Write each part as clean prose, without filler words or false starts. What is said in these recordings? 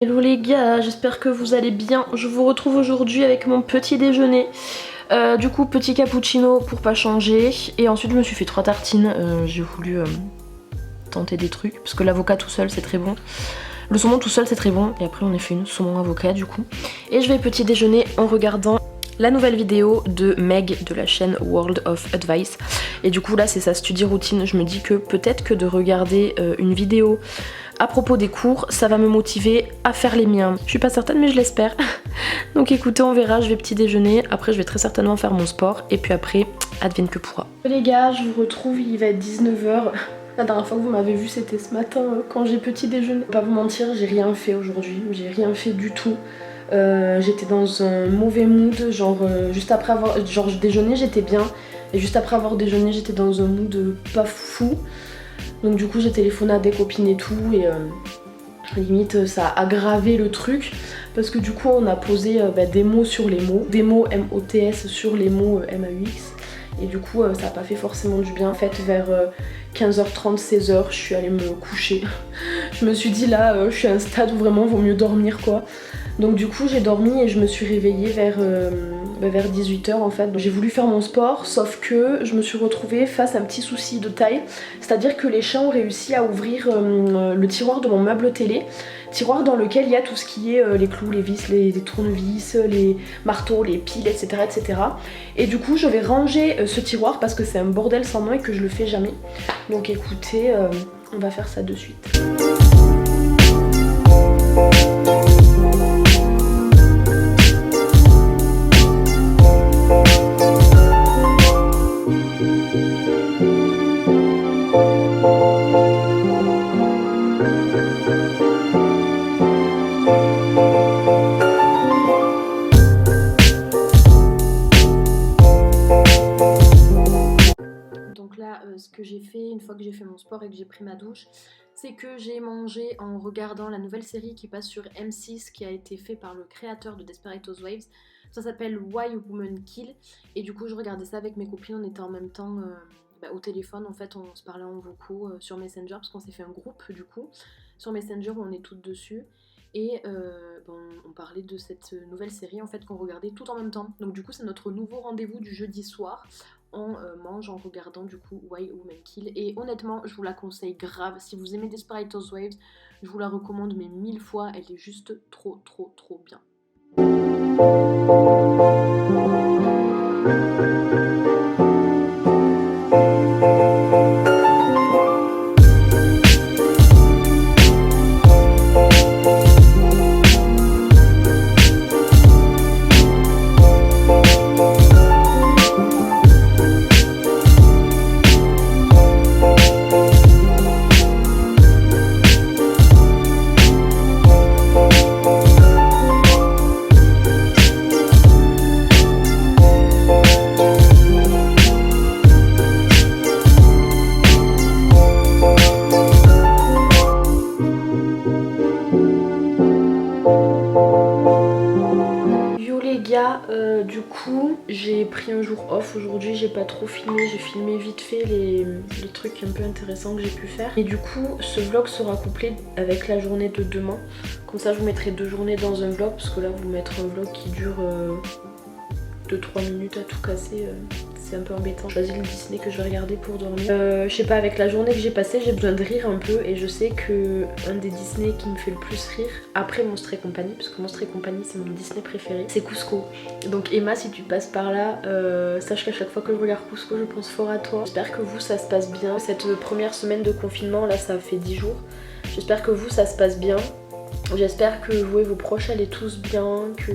Hello les gars, j'espère que vous allez bien. Je vous retrouve aujourd'hui avec mon petit déjeuner. Du coup petit cappuccino pour pas changer. Et ensuite je me suis fait 3 tartines. J'ai voulu tenter des trucs. Parce que l'avocat tout seul c'est très bon. Le saumon tout seul c'est très bon. Et après on a fait une saumon avocat du coup. Et je vais petit déjeuner en regardant la nouvelle vidéo de Meg de la chaîne World of Advice. Et du coup là c'est sa study routine. Je me dis que peut-être que de regarder une vidéo à propos des cours, ça va me motiver à faire les miens. Je suis pas certaine mais je l'espère. Donc écoutez, on verra, je vais petit déjeuner, après je vais très certainement faire mon sport et puis après, advienne que pourra. Les gars, je vous retrouve, il va être 19h. La dernière fois que vous m'avez vu c'était ce matin quand j'ai petit déjeuner. Pas vous mentir, j'ai rien fait aujourd'hui, j'ai rien fait du tout. J'étais dans un mauvais mood, genre juste après avoir déjeuné j'étais bien et juste après avoir déjeuné j'étais dans un mood pas fou. Donc du coup j'ai téléphoné à des copines et tout et limite ça a aggravé le truc parce que du coup on a posé des mots sur les mots, des mots M-O-T-S sur les mots M-A-U-X et du coup ça a pas fait forcément du bien. En fait vers 15h30, 16h je suis allée me coucher. Je me suis dit là je suis à un stade où vraiment vaut mieux dormir quoi. Donc du coup j'ai dormi et je me suis réveillée vers 18h en fait. J'ai voulu faire mon sport sauf que je me suis retrouvée face à un petit souci de taille. C'est-à-dire que les chats ont réussi à ouvrir le tiroir de mon meuble télé. Tiroir dans lequel il y a tout ce qui est les clous, les vis, les tournevis, les marteaux, les piles, etc. etc. Et du coup je vais ranger ce tiroir parce que c'est un bordel sans nom et que je le fais jamais. Donc écoutez, on va faire ça de suite. Ce que j'ai fait une fois que j'ai fait mon sport et que j'ai pris ma douche, c'est que j'ai mangé en regardant la nouvelle série qui passe sur M6 qui a été fait par le créateur de Desperate Housewives. Ça s'appelle Why Women Kill et du coup je regardais ça avec mes copines, on était en même temps au téléphone en fait, on se parlait en vocaux sur Messenger parce qu'on s'est fait un groupe du coup sur Messenger où on est toutes dessus. Et on parlait de cette nouvelle série en fait qu'on regardait tout en même temps. Donc du coup c'est notre nouveau rendez-vous du jeudi soir. On mange en regardant du coup Why Women Kill. Et honnêtement je vous la conseille grave. Si vous aimez Desperate Housewives, je vous la recommande mais 1000 fois. Elle est juste trop bien. Du coup j'ai pris un jour off aujourd'hui, j'ai pas trop filmé, j'ai filmé vite fait les trucs un peu intéressants que j'ai pu faire. Et du coup ce vlog sera couplé avec la journée de demain. Comme ça je vous mettrai 2 journées dans un vlog parce que là vous mettre un vlog qui dure 2-3 minutes à tout casser, c'est un peu embêtant. J'ai choisi le Disney que je vais regarder pour dormir. Je sais pas, avec la journée que j'ai passée, j'ai besoin de rire un peu et je sais que un des Disney qui me fait le plus rire, après Monstres et Compagnie, parce que Monstres et Compagnie c'est mon Disney préféré, c'est Cusco. Donc Emma, si tu passes par là, sache qu'à chaque fois que je regarde Cusco, je pense fort à toi. J'espère que vous ça se passe bien. Cette première semaine de confinement, là ça fait 10 jours. J'espère que vous ça se passe bien. J'espère que vous et vos proches allez tous bien, que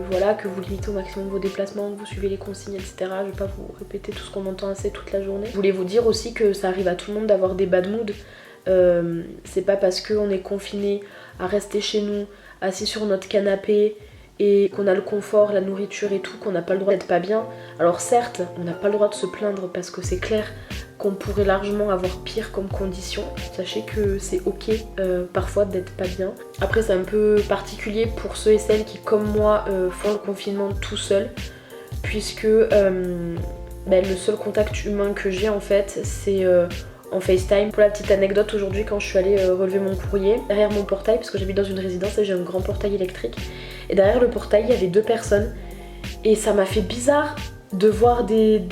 voilà, que vous limitez au maximum vos déplacements, que vous suivez les consignes, etc. Je vais pas vous répéter tout ce qu'on entend assez toute la journée. Je voulais vous dire aussi que ça arrive à tout le monde d'avoir des bad moods. C'est pas parce qu'on est confiné à rester chez nous, assis sur notre canapé et qu'on a le confort, la nourriture et tout, qu'on n'a pas le droit d'être pas bien. Alors certes, on n'a pas le droit de se plaindre parce que c'est clair qu'on pourrait largement avoir pire comme condition. Sachez que c'est ok parfois d'être pas bien. Après c'est un peu particulier pour ceux et celles qui comme moi font le confinement tout seul, puisque le seul contact humain que j'ai en fait c'est en FaceTime. Pour la petite anecdote, aujourd'hui quand je suis allée relever mon courrier, derrière mon portail, parce que j'habite dans une résidence et j'ai un grand portail électrique, et derrière le portail il y avait 2 personnes et ça m'a fait bizarre de voir des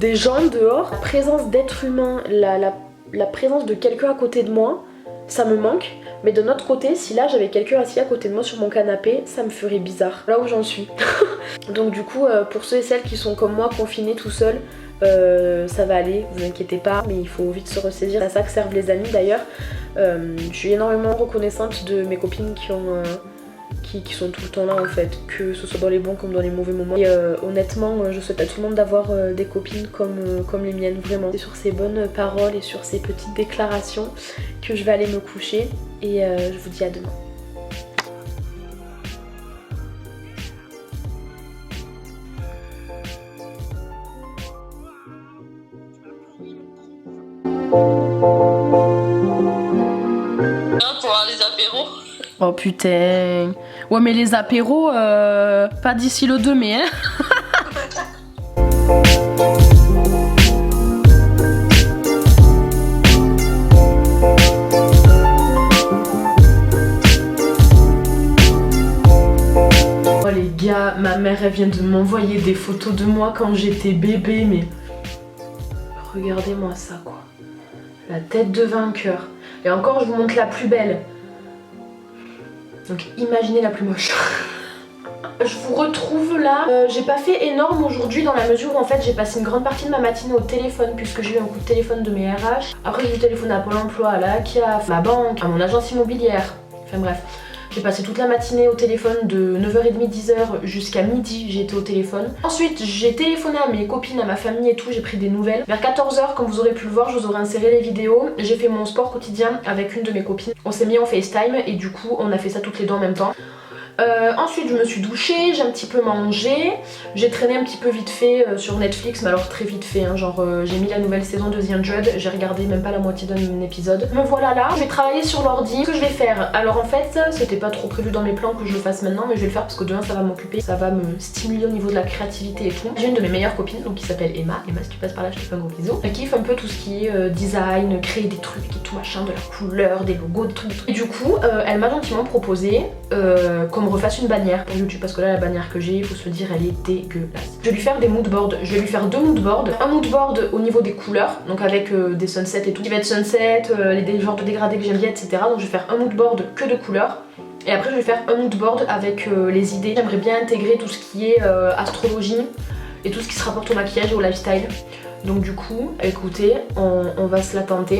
gens dehors. La présence d'êtres humains, la présence de quelqu'un à côté de moi, ça me manque. Mais de notre côté, si là j'avais quelqu'un assis à côté de moi sur mon canapé, ça me ferait bizarre. Là où j'en suis. Donc du coup, pour ceux et celles qui sont comme moi confinés tout seuls, ça va aller, vous inquiétez pas, mais il faut vite se ressaisir. C'est à ça que servent les amis d'ailleurs. Je suis énormément reconnaissante de mes copines qui sont tout le temps là en fait, que ce soit dans les bons comme dans les mauvais moments. Et honnêtement, je souhaite à tout le monde d'avoir des copines comme les miennes, vraiment. C'est sur ces bonnes paroles et sur ces petites déclarations que je vais aller me coucher et je vous dis à demain. Pour avoir les apéros. Oh putain. Ouais mais les apéros, pas d'ici le 2 mai hein. Oh les gars, ma mère elle vient de m'envoyer des photos de moi quand j'étais bébé, mais regardez-moi ça quoi. La tête de vainqueur. Et encore je vous montre la plus belle. Donc imaginez la plus moche. Je vous retrouve là. J'ai pas fait énorme aujourd'hui dans la mesure où en fait j'ai passé une grande partie de ma matinée au téléphone puisque j'ai eu un coup de téléphone de mes RH. Après j'ai eu téléphoné à Pôle emploi, à la AKIA, à ma banque, à mon agence immobilière. Enfin bref. J'ai passé toute la matinée au téléphone de 9h30, 10h jusqu'à midi, j'ai été au téléphone. Ensuite, j'ai téléphoné à mes copines, à ma famille et tout, j'ai pris des nouvelles. Vers 14h, comme vous aurez pu le voir, je vous aurai inséré les vidéos. J'ai fait mon sport quotidien avec une de mes copines. On s'est mis en FaceTime et du coup, on a fait ça toutes les deux en même temps. Ensuite je me suis douchée, j'ai un petit peu mangé, j'ai traîné un petit peu vite fait sur Netflix, mais alors très vite fait, hein, genre j'ai mis la nouvelle saison de The Hundred, j'ai regardé même pas la moitié d'un épisode. Me voilà là, je vais travailler sur l'ordi. Ce que je vais faire, alors en fait c'était pas trop prévu dans mes plans que je le fasse maintenant, mais je vais le faire parce que demain ça va m'occuper, ça va me stimuler au niveau de la créativité et tout. J'ai une de mes meilleures copines donc qui s'appelle Emma, si tu passes par là je te fais un gros bisou. Elle kiffe un peu tout ce qui est design, créer des trucs et tout machin, de la couleur, des logos, des trucs. Et du coup elle m'a gentiment proposé qu'on me refasse une bannière pour YouTube parce que là la bannière que j'ai, il faut se le dire, elle est dégueulasse. Je vais lui faire des moodboards, je vais lui faire 2 moodboards. Un moodboard au niveau des couleurs, donc avec des sunsets et tout, qui va être sunset, les genres de dégradés que j'aime bien, etc. Donc je vais faire un moodboard que de couleurs. Et après je vais faire un moodboard avec les idées. J'aimerais bien intégrer tout ce qui est astrologie et tout ce qui se rapporte au maquillage et au lifestyle. Donc du coup, écoutez, on va se la tenter.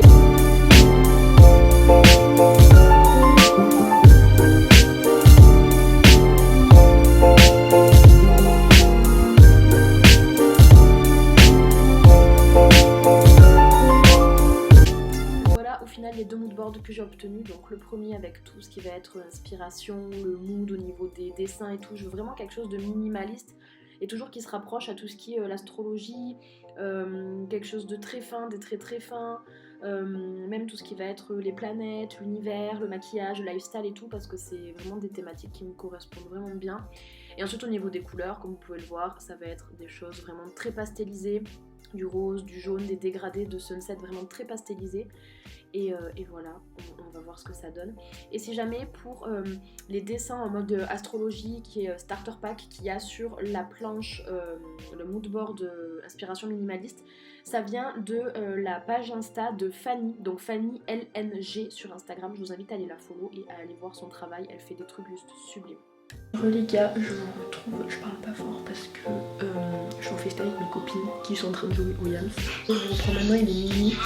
Les 2 moodboards que j'ai obtenus, donc le premier avec tout ce qui va être inspiration, le mood au niveau des dessins et tout, je veux vraiment quelque chose de minimaliste et toujours qui se rapproche à tout ce qui est l'astrologie, quelque chose de très fin, des traits très fins, même tout ce qui va être les planètes, l'univers, le maquillage, le lifestyle et tout, parce que c'est vraiment des thématiques qui me correspondent vraiment bien. Et ensuite au niveau des couleurs, comme vous pouvez le voir, ça va être des choses vraiment très pastelisées, du rose, du jaune, des dégradés de sunset vraiment très pastelisés. Et voilà, on va voir ce que ça donne. Et si jamais pour les dessins en mode astrologie qui est starter pack qu'il y a sur la planche, le moodboard inspiration minimaliste, ça vient de la page Insta de Fanny, donc Fanny LNG sur Instagram. Je vous invite à aller la follow et à aller voir son travail, elle fait des trucs juste sublimes. Les gars, je vous retrouve, je parle pas fort parce que je suis en FaceTime avec mes copines qui sont en train de jouer au Yams. Je vous reprends maintenant, il est minuit.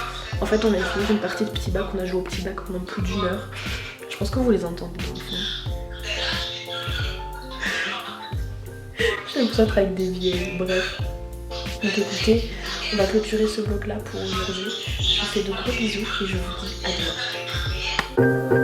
En fait on a fini une partie de petit bac, on a joué au petit bac pendant plus d'1 heure. Je pense que vous les entendez dans le fond. J'ai l'impression d'être avec des vieilles, bref. Donc écoutez, on va clôturer ce vlog là pour aujourd'hui. Je vous fais de gros bisous et je vous dis à demain.